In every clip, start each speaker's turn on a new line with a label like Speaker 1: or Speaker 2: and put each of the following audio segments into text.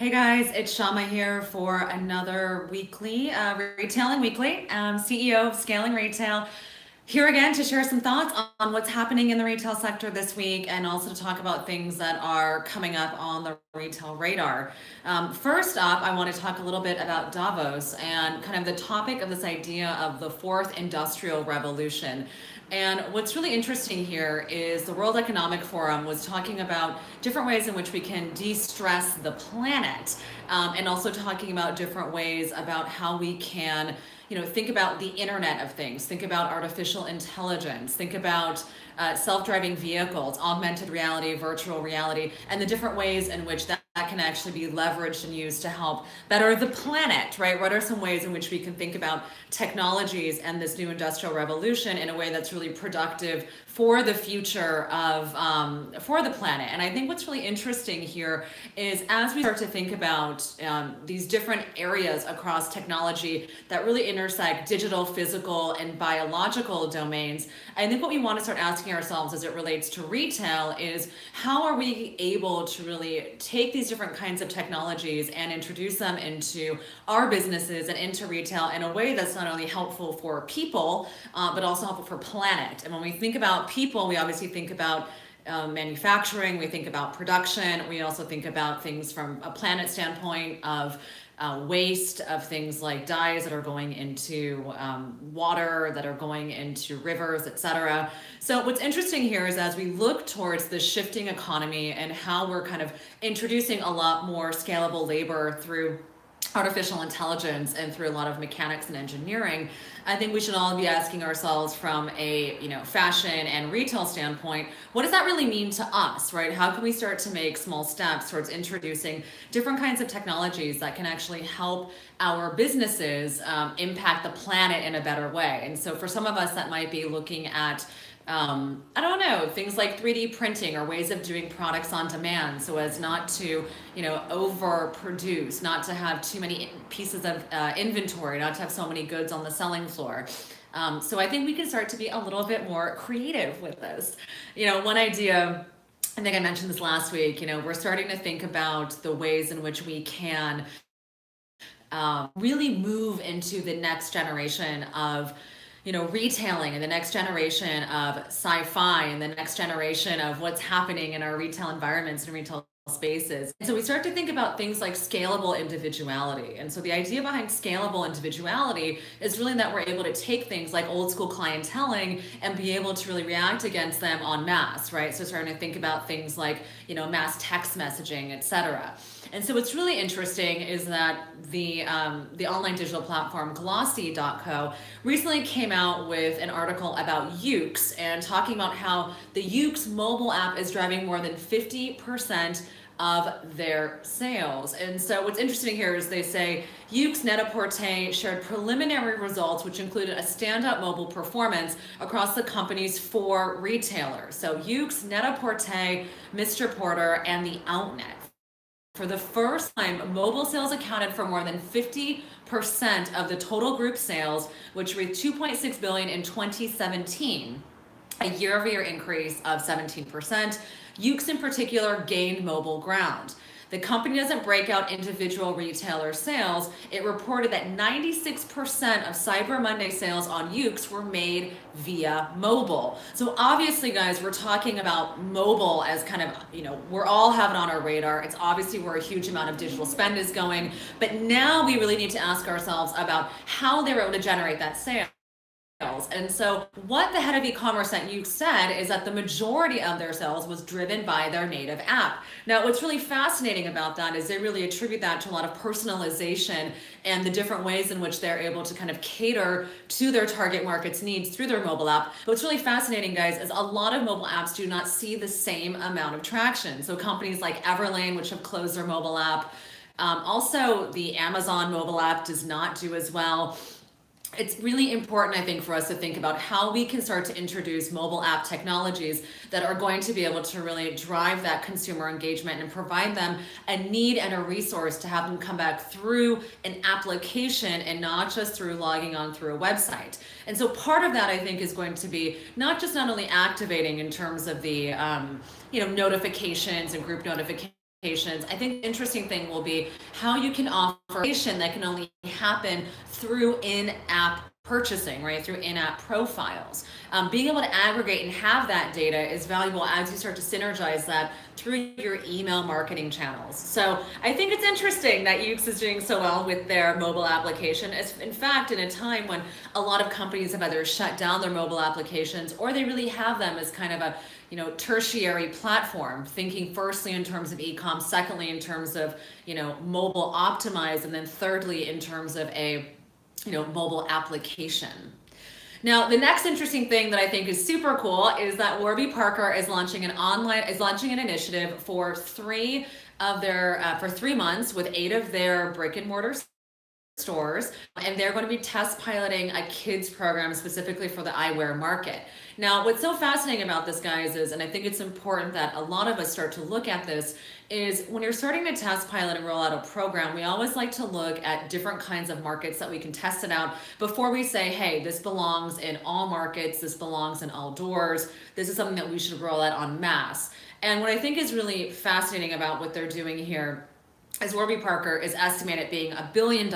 Speaker 1: Hey guys, it's Shama here for another weekly, Retailing Weekly, CEO of Scaling Retail. Here again to share some thoughts on what's happening in the retail sector this week and also to talk about things that are coming up on the retail radar. First up, I want to talk a little bit about Davos and kind of the topic of this idea of the fourth industrial revolution. And what's really interesting here is the World Economic Forum was talking about different ways in which we can de-stress the planet, and also talking about different ways about how we can, think about the Internet of Things, think about artificial intelligence, think about self-driving vehicles, augmented reality, virtual reality, and the different ways in which that can actually be leveraged and used to help better the planet, right? What are some ways in which we can think about technologies and this new industrial revolution in a way that's really productive for the future of for the planet? And I think what's really interesting here is as we start to think about these different areas across technology that really intersect digital, physical, and biological domains, I think what we want to start asking ourselves as it relates to retail is how are we able to really take these different kinds of technologies and introduce them into our businesses and into retail in a way that's not only helpful for people, but also helpful for planet. And when we think about people, we obviously think about manufacturing, we think about production, we also think about things from a planet standpoint of waste, of things like dyes that are going into water, that are going into rivers, etc. So what's interesting here is as we look towards the shifting economy and how we're kind of introducing a lot more scalable labor through artificial intelligence and through a lot of mechanics and engineering, I think we should all be asking ourselves from a fashion and retail standpoint, what does that really mean to us, right? How can we start to make small steps towards introducing different kinds of technologies that can actually help our businesses impact the planet in a better way? And so for some of us, that might be looking at I don't know, things like 3D printing or ways of doing products on demand so as not to, overproduce, not to have too many pieces of inventory, not to have so many goods on the selling floor. So I think we can start to be a little bit more creative with this. One idea, I think I mentioned this last week, we're starting to think about the ways in which we can really move into the next generation of retailing and the next generation of sci-fi and the next generation of what's happening in our retail environments and retail spaces. And so we start to think about things like scalable individuality. And so the idea behind scalable individuality is really that we're able to take things like old school clienteling and be able to really react against them en masse, right? So starting to think about things like, mass text messaging, etc. And so what's really interesting is that the online digital platform Glossy.co recently came out with an article about Ukes and talking about how the Ukes mobile app is driving more than 50% of their sales. And so what's interesting here is they say Ukes Net-a-Porter shared preliminary results which included a standout mobile performance across the company's 4 retailers. So Ukes, Net-a-Porter, Mr. Porter, and the Outnet. For the first time, mobile sales accounted for more than 50% of the total group sales, which reached $2.6 billion in 2017, a year-over-year increase of 17%. Ukes in particular gained mobile ground. The company doesn't break out individual retailer sales. It reported that 96% of Cyber Monday sales on Ukes were made via mobile. So obviously, guys, we're talking about mobile as kind of, we're all having on our radar. It's obviously where a huge amount of digital spend is going. But now we really need to ask ourselves about how they were able to generate that sale. And so what the head of e-commerce at Ukes said is that the majority of their sales was driven by their native app. Now, what's really fascinating about that is they really attribute that to a lot of personalization and the different ways in which they're able to kind of cater to their target market's needs through their mobile app. But what's really fascinating, guys, is a lot of mobile apps do not see the same amount of traction. So companies like Everlane, which have closed their mobile app, also the Amazon mobile app does not do as well. It's really important, I think, for us to think about how we can start to introduce mobile app technologies that are going to be able to really drive that consumer engagement and provide them a need and a resource to have them come back through an application and not just through logging on through a website. And so part of that, I think, is going to be not only activating in terms of the notifications and group notifications I think the interesting thing will be how you can offer information that can only happen through in-app purchasing, right? Through in-app profiles. Being able to aggregate and have that data is valuable as you start to synergize that through your email marketing channels. So I think it's interesting that Ukes is doing so well with their mobile application. It's, in fact, in a time when a lot of companies have either shut down their mobile applications or they really have them as kind of a tertiary platform, thinking firstly in terms of e-com, secondly in terms of, mobile optimized, and then thirdly in terms of a, mobile application. Now, the next interesting thing that I think is super cool is that Warby Parker is launching an initiative for 3 months with 8 of their brick and mortar stores, and they're going to be test piloting a kids program specifically for the eyewear market. Now, what's so fascinating about this, guys, is, and I think it's important that a lot of us start to look at this, is when you're starting to test pilot and roll out a program, we always like to look at different kinds of markets that we can test it out before we say, hey, this belongs in all markets, this belongs in all doors, this is something that we should roll out en masse. And what I think is really fascinating about what they're doing here is Warby Parker is estimated being $1 billion,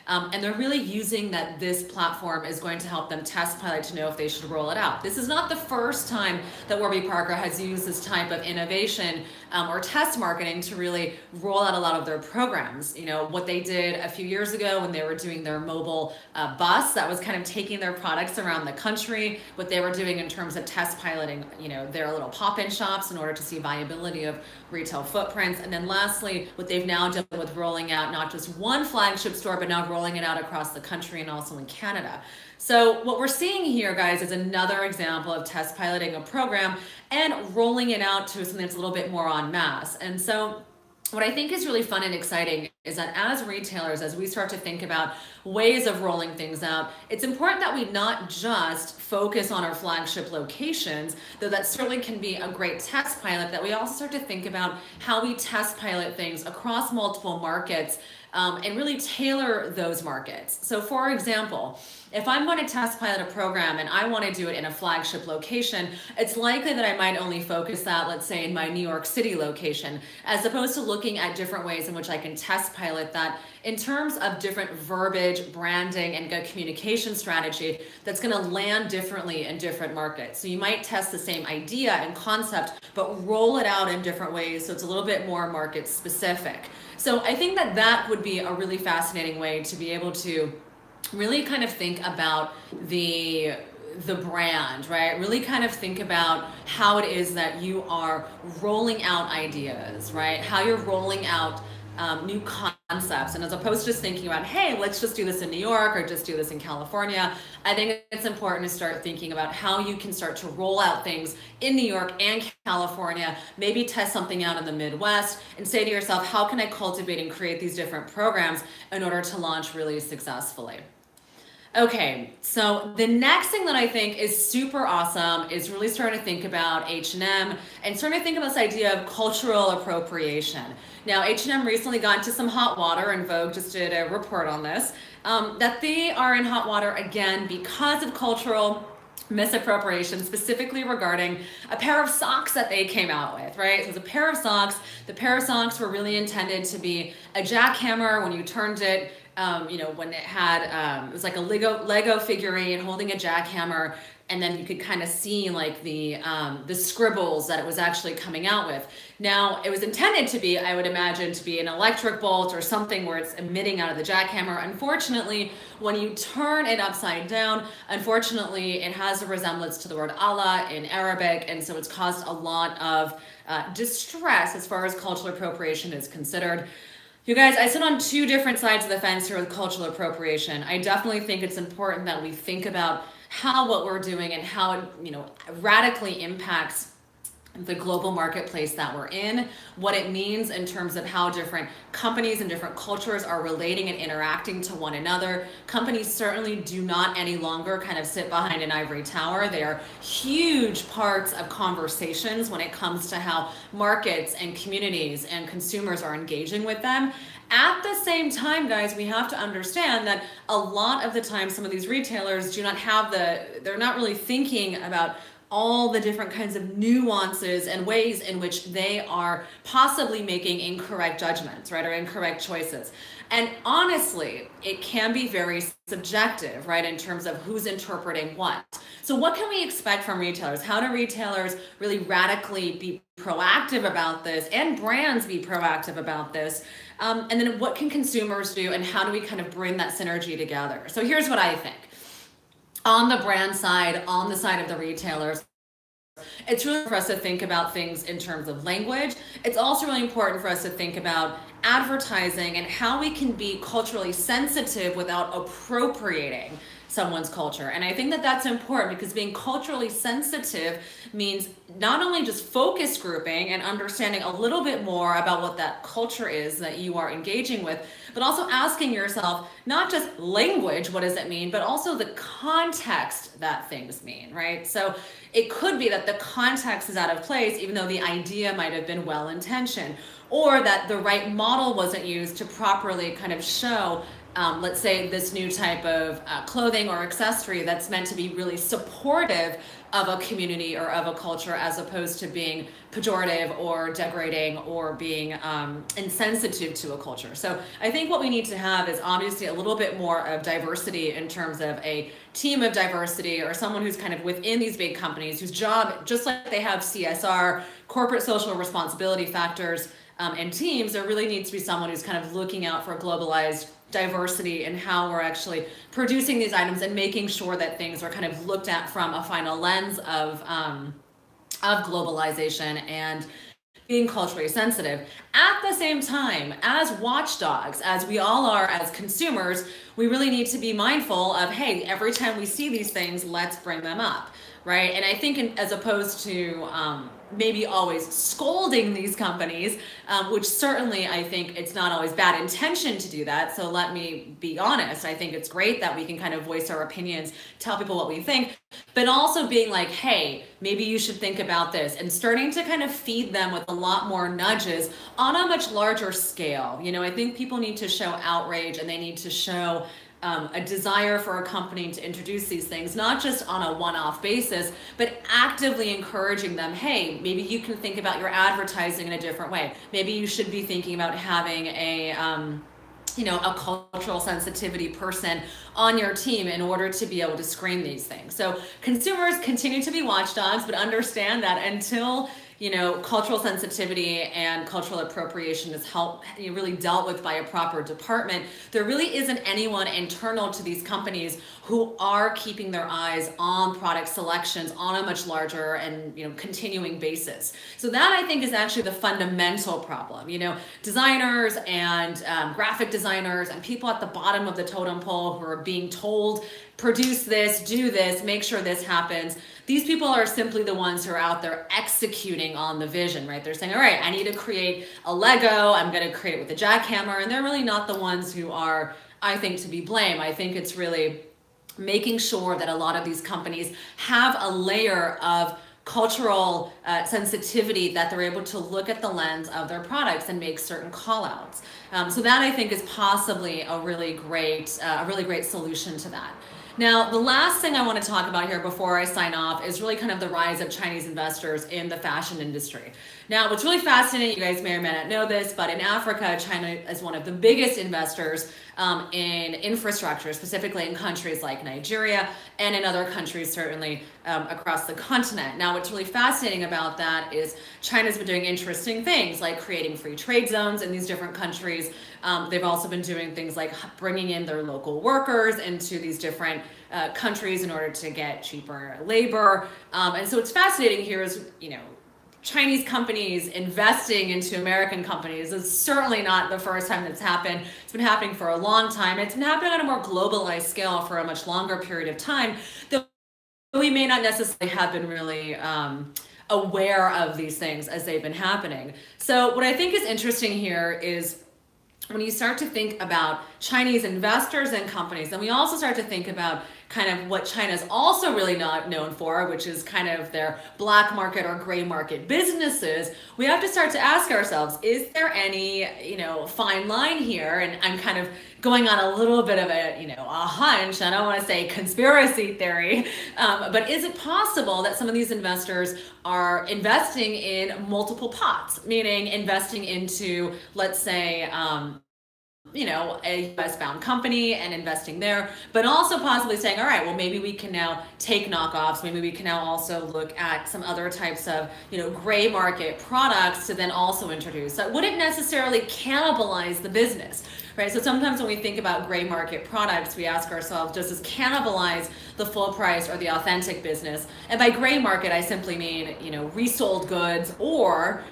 Speaker 1: and they're really using that this platform is going to help them test pilot to know if they should roll it out. This is not the first time that Warby Parker has used this type of innovation or test marketing to really roll out a lot of their programs. What they did a few years ago when they were doing their mobile bus that was kind of taking their products around the country, what they were doing in terms of test piloting, their little pop-in shops in order to see viability of retail footprints. And then lastly, what they've now done with rolling out not just one flagship store, but now rolling it out across the country and also in Canada. So what we're seeing here, guys, is another example of test piloting a program and rolling it out to something that's a little bit more en masse. And so what I think is really fun and exciting is that as retailers, as we start to think about ways of rolling things out, it's important that we not just focus on our flagship locations, though that certainly can be a great test pilot, that we also start to think about how we test pilot things across multiple markets and really tailor those markets. So for example, if I'm going to test pilot a program and I want to do it in a flagship location, it's likely that I might only focus that, let's say, in my New York City location, as opposed to looking at different ways in which I can test pilot that in terms of different verbiage, branding, and a communication strategy that's going to land differently in different markets. So you might test the same idea and concept, but roll it out in different ways so it's a little bit more market specific. So I think that that would be a really fascinating way to be able to really kind of think about the brand, right? Really kind of think about how it is that you are rolling out ideas, right? How you're rolling out new concepts, and as opposed to just thinking about, hey, let's just do this in New York or just do this in California, I think it's important to start thinking about how you can start to roll out things in New York and California, maybe test something out in the Midwest, and say to yourself, how can I cultivate and create these different programs in order to launch really successfully? Okay, so the next thing that I think is super awesome is really starting to think about H&M and starting to think about this idea of cultural appropriation. Now, H&M recently got into some hot water, and Vogue just did a report on this, that they are in hot water again because of cultural misappropriation, specifically regarding a pair of socks that they came out with, right? So it was a pair of socks. The pair of socks were really intended to be a jackhammer when you turned it, when it had, it was like a Lego figurine holding a jackhammer, and then you could kind of see like the scribbles that it was actually coming out with. Now, it was intended to be, I would imagine, to be an electric bolt or something where it's emitting out of the jackhammer. Unfortunately, when you turn it upside down, unfortunately, it has a resemblance to the word Allah in Arabic, and so it's caused a lot of distress as far as cultural appropriation is considered. You guys, I sit on 2 different sides of the fence here with cultural appropriation. I definitely think it's important that we think about how what we're doing and how it, radically impacts the global marketplace that we're in, what it means in terms of how different companies and different cultures are relating and interacting to one another. Companies certainly do not any longer kind of sit behind an ivory tower. They are huge parts of conversations when it comes to how markets and communities and consumers are engaging with them. At the same time, guys, we have to understand that a lot of the time some of these retailers do not have they're not really thinking about all the different kinds of nuances and ways in which they are possibly making incorrect judgments, right, or incorrect choices. And honestly, it can be very subjective, right, in terms of who's interpreting what. So what can we expect from retailers? How do retailers really radically be proactive about this, and brands be proactive about this? And then what can consumers do, and how do we kind of bring that synergy together? So here's what I think. On the brand side, on the side of the retailers, it's really for us to think about things in terms of language. It's also really important for us to think about advertising and how we can be culturally sensitive without appropriating someone's culture. And I think that that's important, because being culturally sensitive means not only just focus grouping and understanding a little bit more about what that culture is that you are engaging with, but also asking yourself, not just language, what does it mean, but also the context that things mean, right? So it could be that the context is out of place, even though the idea might have been well-intentioned, or that the right model wasn't used to properly kind of show let's say this new type of clothing or accessory that's meant to be really supportive of a community or of a culture, as opposed to being pejorative or degrading or being insensitive to a culture. So I think what we need to have is obviously a little bit more of diversity in terms of a team of diversity, or someone who's kind of within these big companies whose job, just like they have CSR, corporate social responsibility factors, and teams, there really needs to be someone who's kind of looking out for globalized diversity and how we're actually producing these items, and making sure that things are kind of looked at from a final lens of globalization and being culturally sensitive. At the same time, as watchdogs, as we all are as consumers, we really need to be mindful of, hey, every time we see these things, let's bring them up, right? And I think as opposed to maybe always scolding these companies, which certainly I think it's not always bad intention to do that. So let me be honest. I think it's great that we can kind of voice our opinions, tell people what we think, but also being like, hey, maybe you should think about this, and starting to kind of feed them with a lot more nudges on a much larger scale. You know, I think people need to show outrage, and they need to show a desire for a company to introduce these things, not just on a one-off basis, but actively encouraging them, hey, maybe you can think about your advertising in a different way. Maybe you should be thinking about having a cultural sensitivity person on your team in order to be able to screen these things. So consumers continue to be watchdogs, but understand that until cultural sensitivity and cultural appropriation is really dealt with by a proper department, there really isn't anyone internal to these companies who are keeping their eyes on product selections on a much larger and continuing basis. So that, I think, is actually the fundamental problem. Designers and graphic designers and people at the bottom of the totem pole who are being told, produce this, do this, make sure this happens. These people are simply the ones who are out there executing on the vision, right? They're saying, all right, I need to create a Lego, I'm going to create it with a jackhammer, and they're really not the ones who are, I think, to be blamed. I think it's really making sure that a lot of these companies have a layer of cultural sensitivity, that they're able to look at the lens of their products and make certain call outs. So that, I think, is possibly a really great solution to that. Now, the last thing I want to talk about here before I sign off is really kind of the rise of Chinese investors in the fashion industry. Now, what's really fascinating, you guys may or may not know this, but in Africa, China is one of the biggest investors in infrastructure, specifically in countries like Nigeria and in other countries, certainly across the continent. Now, what's really fascinating about that is China's been doing interesting things like creating free trade zones in these different countries. They've also been doing things like bringing in their local workers into these different countries in order to get cheaper labor. And so what's fascinating here is, Chinese companies investing into American companies is certainly not the first time that's happened. It's been happening for a long time. It's been happening on a more globalized scale for a much longer period of time, though we may not necessarily have been really aware of these things as they've been happening. So what I think is interesting here is when you start to think about Chinese investors and companies, then we also start to think about kind of what China's also really not known for, which is kind of their black market or gray market businesses, we have to start to ask ourselves, is there any, fine line here? And I'm kind of going on a little bit of a hunch. I don't want to say conspiracy theory, but is it possible that some of these investors are investing in multiple pots, meaning investing into, let's say, a US bound company and investing there, but also possibly saying, all right, well, maybe we can now take knockoffs. Maybe we can now also look at some other types of, gray market products to then also introduce that wouldn't necessarily cannibalize the business, right? So sometimes when we think about gray market products, we ask ourselves, does this cannibalize the full price or the authentic business? And by gray market, I simply mean, resold goods or,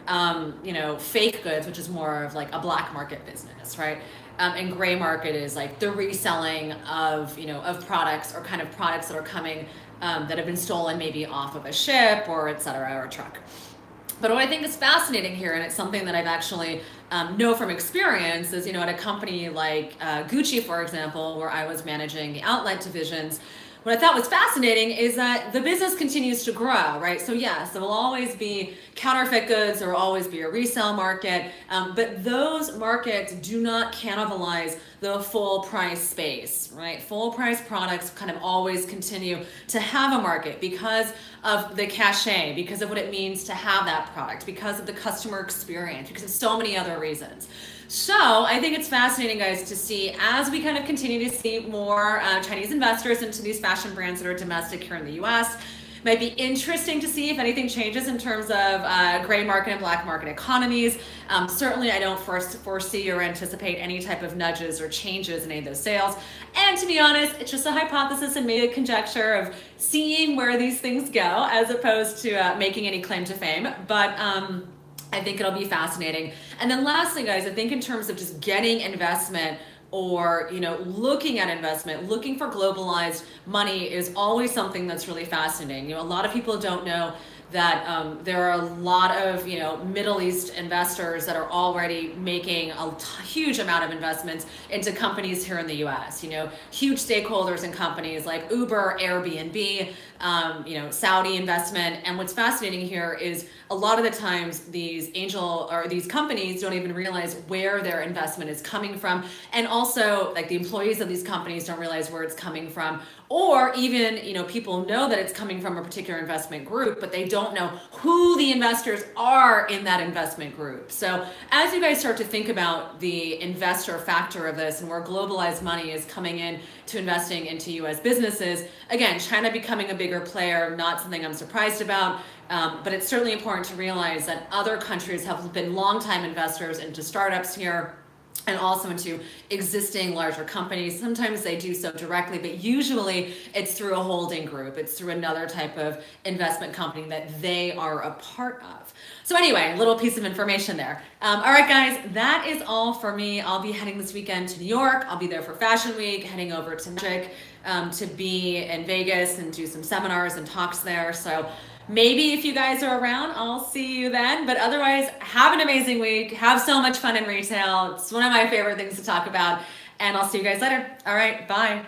Speaker 1: fake goods, which is more of like a black market business, right? And gray market is like the reselling of, of products or kind of products that are coming, that have been stolen maybe off of a ship or et cetera, or a truck. But what I think is fascinating here, and it's something that I've actually know from experience, is, at a company like Gucci, for example, where I was managing the outlet divisions, what I thought was fascinating is that the business continues to grow, right? So yes, there will always be counterfeit goods, there will always be a resale market, but those markets do not cannibalize the full price space, right? Full price products kind of always continue to have a market because of the cachet, because of what it means to have that product, because of the customer experience, because of so many other reasons. So I think it's fascinating, guys, to see as we kind of continue to see more Chinese investors into these fashion brands that are domestic here in the US. It might be interesting to see if anything changes in terms of gray market and black market economies. Certainly, I don't foresee or anticipate any type of nudges or changes in any of those sales. And to be honest, it's just a hypothesis and maybe a conjecture of seeing where these things go as opposed to making any claim to fame. But I think it'll be fascinating. And then lastly, guys, I think in terms of just getting investment or, looking at investment, looking for globalized money is always something that's really fascinating. A lot of people don't know that there are a lot of, Middle East investors that are already making a huge amount of investments into companies here in the US, huge stakeholders in companies like Uber, Airbnb, Saudi investment. And what's fascinating here is a lot of the times these these companies don't even realize where their investment is coming from. And also like the employees of these companies don't realize where it's coming from. Or even, people know that it's coming from a particular investment group, but they don't know who the investors are in that investment group. So as you guys start to think about the investor factor of this and where globalized money is coming in to investing into US businesses, again, China becoming a bigger player, not something I'm surprised about. But it's certainly important to realize that other countries have been longtime investors into startups here and also into existing larger companies. Sometimes they do so directly, but usually it's through a holding group. It's through another type of investment company that they are a part of. So anyway, a little piece of information there. All right, guys, that is all for me. I'll be heading this weekend to New York. I'll be there for Fashion Week, heading over to Magic to be in Vegas and do some seminars and talks there. So maybe if you guys are around, I'll see you then. But otherwise, have an amazing week. Have so much fun in retail. It's one of my favorite things to talk about. And I'll see you guys later. All right, bye.